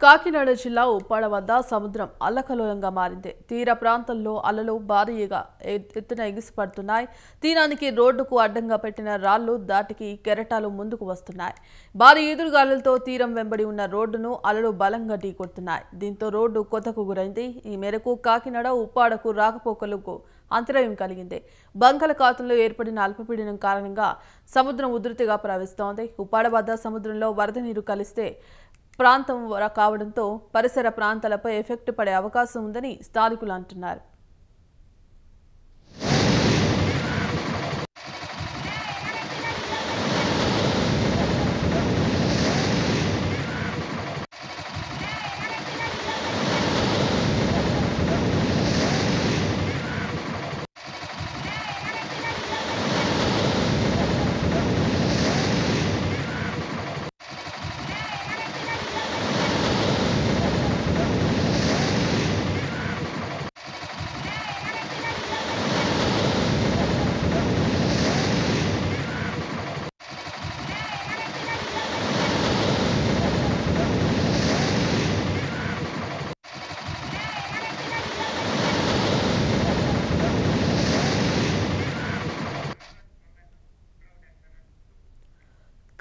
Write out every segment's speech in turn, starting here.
కాకినాడ జిల్లా ఉప్పాడ వద్ద సముద్రం అల్లకల్లోలంగా మారింది. తీర ప్రాంతంలో అలలు భారీగా ఎత్తున ఎగిసిపడుతున్నాయి. తీరానికి రోడ్డుకు అడ్డంగా పెట్టిన రాళ్లు దాటికి కెరటాలు ముందుకు వస్తున్నాయి. భారీ ఎదురుగాలులతో తీరం వెంబడి ఉన్న రోడ్డును అలలు బలంగా ఢీకొడుతున్నాయి. దీంతో రోడ్డు కొతకు గురైంది. ఈ మేరకు కాకినాడ ఉప్పాడకు రాకపోకలకు అంతరాయం కలిగింది. బంగాళాఖాతంలో ఏర్పడిన అల్పపీడనం కారణంగా సముద్రం ఉధృతిగా ప్రవహిస్తోంది. ఉప్పాడ వద్ద సముద్రంలో వరద నీరు కలిస్తే ప్రాంతం కావడంతో పరిసర ప్రాంతాలపై ఎఫెక్ట్ పడే అవకాశం ఉందని స్థానికులు అంటున్నారు.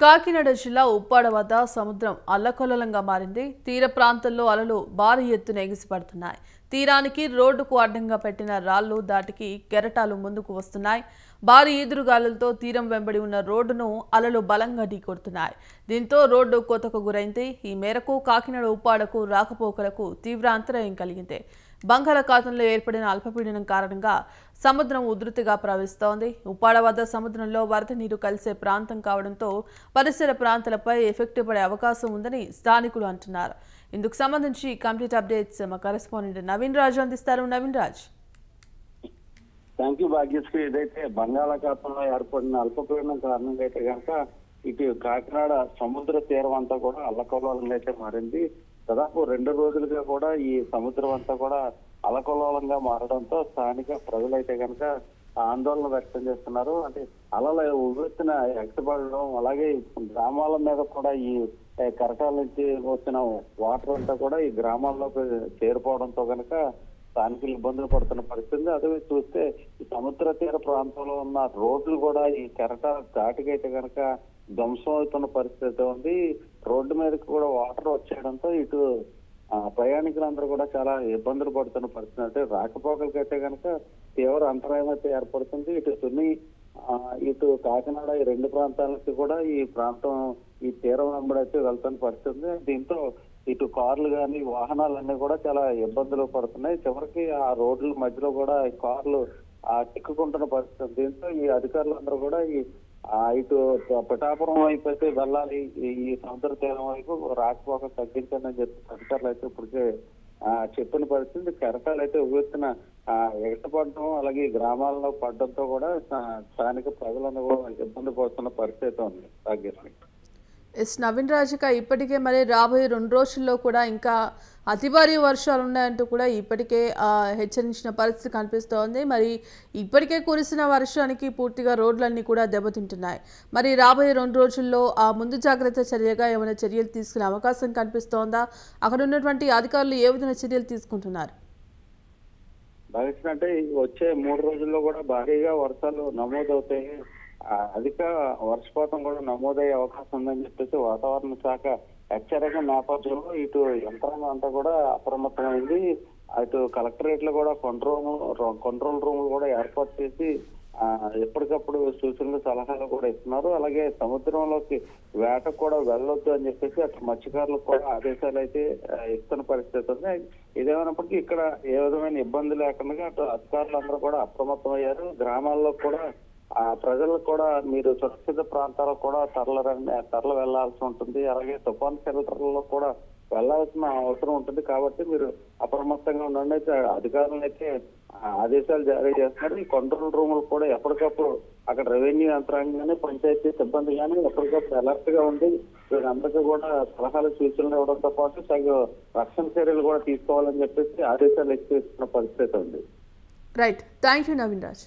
కాకినాడ జిల్లా ఉప్పాడ వద్ద సముద్రం అల్లకల్లోలంగా మారింది. తీర ప్రాంతంలో అలలు భారీ ఎత్తున ఎగిసిపడుతున్నాయి. తీరానికి రోడ్డుకు అడ్డంగా పెట్టిన రాళ్లు దాటికి కెరటాలు ముందుకు వస్తున్నాయి. భారీ ఈదురుగాలులతో తీరం వెంబడి ఉన్న రోడ్డును అలలు బలంగా ఢీకొడుతున్నాయి. దీంతో రోడ్డు కోతకు గురైంది. ఈ మేరకు కాకినాడ ఉప్పాడకు రాకపోకలకు తీవ్ర అంతరాయం కలిగింది. బంగాళాఖాతంలో ఏర్పడిన అల్పపీడనం కారణంగా సముద్రం ఉధృతిగా ప్రవహిస్తోంది. ఉప్పాడ వద్ద సముద్రంలో వరద నీరు కలిసే ప్రాంతం కావడంతో పరిసర ప్రాంతాలపై ఎఫెక్ట్ పడే అవకాశం ఉందని స్థానికులు అంటున్నారు. ఇందుకు సంబంధించి కంప్లీట్ అప్డేట్స్ మా కరెస్పాండెంట్ నవీన్ రాజు అందిస్తారు. నవీన్ రాజ్. Thank you Bhagyashree. ఏదైతే బంగాళాఖాతంలో ఏర్పడిన అల్పపీడనం కారణంగా అయితే కనుక ఇటు కాకినాడ సముద్ర తీరం అంతా కూడా అల్లకల్లోలంగా అయితే మారింది. దాదాపు 2 రోజులుగా కూడా ఈ సముద్రం అంతా కూడా అల్లకల్లోలంగా మారడంతో స్థానిక ప్రజలైతే కనుక ఆందోళన వ్యక్తం చేస్తున్నారు. అంటే అలల ఉవ్వెత్తున ఎగసిపడడం, అలాగే గ్రామాల మీద కూడా ఈ కరటాల నుంచి వచ్చిన వాటర్ అంతా కూడా ఈ గ్రామాల్లోకి చేరిపోవడంతో కనుక స్థానికులు ఇబ్బందులు పడుతున్న పరిస్థితి. అదే చూస్తే ఈ సముద్ర తీర ప్రాంతంలో ఉన్న రోడ్లు కూడా ఈ కెరటాల ఘాటుకైతే కనుక ధ్వంసం అవుతున్న పరిస్థితి ఉంది. రోడ్డు మీదకి కూడా వాటర్ వచ్చేయడంతో ఇటు ప్రయాణికులందరూ కూడా చాలా ఇబ్బందులు పడుతున్న పరిస్థితి. అంటే రాకపోకలకైతే కనుక తీవ్ర అంతరాయం అయితే ఏర్పడుతుంది. ఇటు తుని ఇటు కాకినాడ ఈ 2 ప్రాంతాలకి కూడా ఈ ప్రాంతం ఈ తీరం వెంబడైతే వెళ్తున్న పరిస్థితి. దీంతో ఇటు కార్లు కానీ వాహనాలన్నీ కూడా చాలా ఇబ్బందులు పడుతున్నాయి. చివరికి ఆ రోడ్ల మధ్యలో కూడా ఈ కార్లు చిక్కుకుంటున్న పరిస్థితి. దీంతో ఈ అధికారులందరూ కూడా ఇటు పిఠాపురం వైపు అయితే వెళ్ళాలి, ఈ సముద్ర తీరం వైపు రాకపోక తగ్గించండి అని చెప్పి అధికారులు అయితే ఇప్పటికే చెప్పిన పరిస్థితి. కెరటాలు అయితే ఉవ్వెత్తున ఎగటపడడం, అలాగే గ్రామాల్లో పడడంతో కూడా స్థానిక ప్రజలందరూ కూడా ఇబ్బంది పడుతున్న పరిస్థితి ఉంది. భాగ్యశ్రీ. ఎస్ నవీన్ రాజిక, ఇప్పటికే మరి రాబోయే 2 రోజుల్లో కూడా ఇంకా అతి భారీ వర్షాలు ఉన్నాయంటూ కూడా ఇప్పటికే హెచ్చరించిన పరిస్థితి కనిపిస్తోంది. మరి ఇప్పటికే కురిసిన వర్షానికి పూర్తిగా రోడ్లన్నీ కూడా దెబ్బతింటున్నాయి. మరి రాబోయే 2 రోజుల్లో ముందు జాగ్రత్త చర్యగా ఏమైనా చర్యలు తీసుకునే అవకాశం కనిపిస్తోందా? అక్కడ ఉన్నటువంటి అధికారులు ఏ విధంగా చర్యలు తీసుకుంటున్నారు? అంటే వచ్చే 3 రోజుల్లో కూడా భారీగా వర్షాలు నమోదవుతాయి. అధిక వర్షపాతం కూడా నమోదయ్యే అవకాశం ఉందని చెప్పేసి వాతావరణ శాఖ హెచ్చరిక నేపథ్యంలో ఇటు యంత్రాంగం అంతా కూడా అప్రమత్తమైంది. అటు కలెక్టరేట్ లో కూడా కంట్రోల్ రూములు కూడా ఏర్పాటు చేసి ఎప్పటికప్పుడు సూచనలు సలహాలు కూడా ఇస్తున్నారు. అలాగే సముద్రంలోకి వేటకు కూడా వెళ్ళొద్దు అని చెప్పేసి అటు మత్స్యకారులకు కూడా ఆదేశాలు అయితే ఇస్తున్న పరిస్థితి ఉంది. ఇదేమైనప్పటికీ ఇక్కడ ఏ విధమైన ఇబ్బంది లేకుండా అటు అధికారులందరూ కూడా అప్రమత్తమయ్యారు. గ్రామాల్లో కూడా ప్రజలకు కూడా మీరు సురక్షిత ప్రాంతాలకు కూడా తరలి వెళ్లాల్సి ఉంటుంది. అలాగే తుఫాన్ షెల్టర్లలో కూడా వెళ్లాల్సిన అవసరం ఉంటుంది. కాబట్టి మీరు అప్రమత్తంగా ఉండండి. అధికారులు అయితే ఆదేశాలు జారీ చేస్తున్నారు. ఈ కంట్రోల్ రూములు కూడా ఎప్పటికప్పుడు అక్కడ రెవెన్యూ యంత్రాంగం కానీ పంచాయతీ సిబ్బంది కానీ ఎప్పటికప్పుడు అలర్ట్ గా ఉండి వీరందరికీ కూడా సలహాలు సూచనలు ఇవ్వడంతో పాటు తగు రక్షణ చర్యలు కూడా తీసుకోవాలని చెప్పేసి ఆదేశాలు ఇస్తున్న పరిస్థితి ఉంది. Right, thank you Naveen Raj.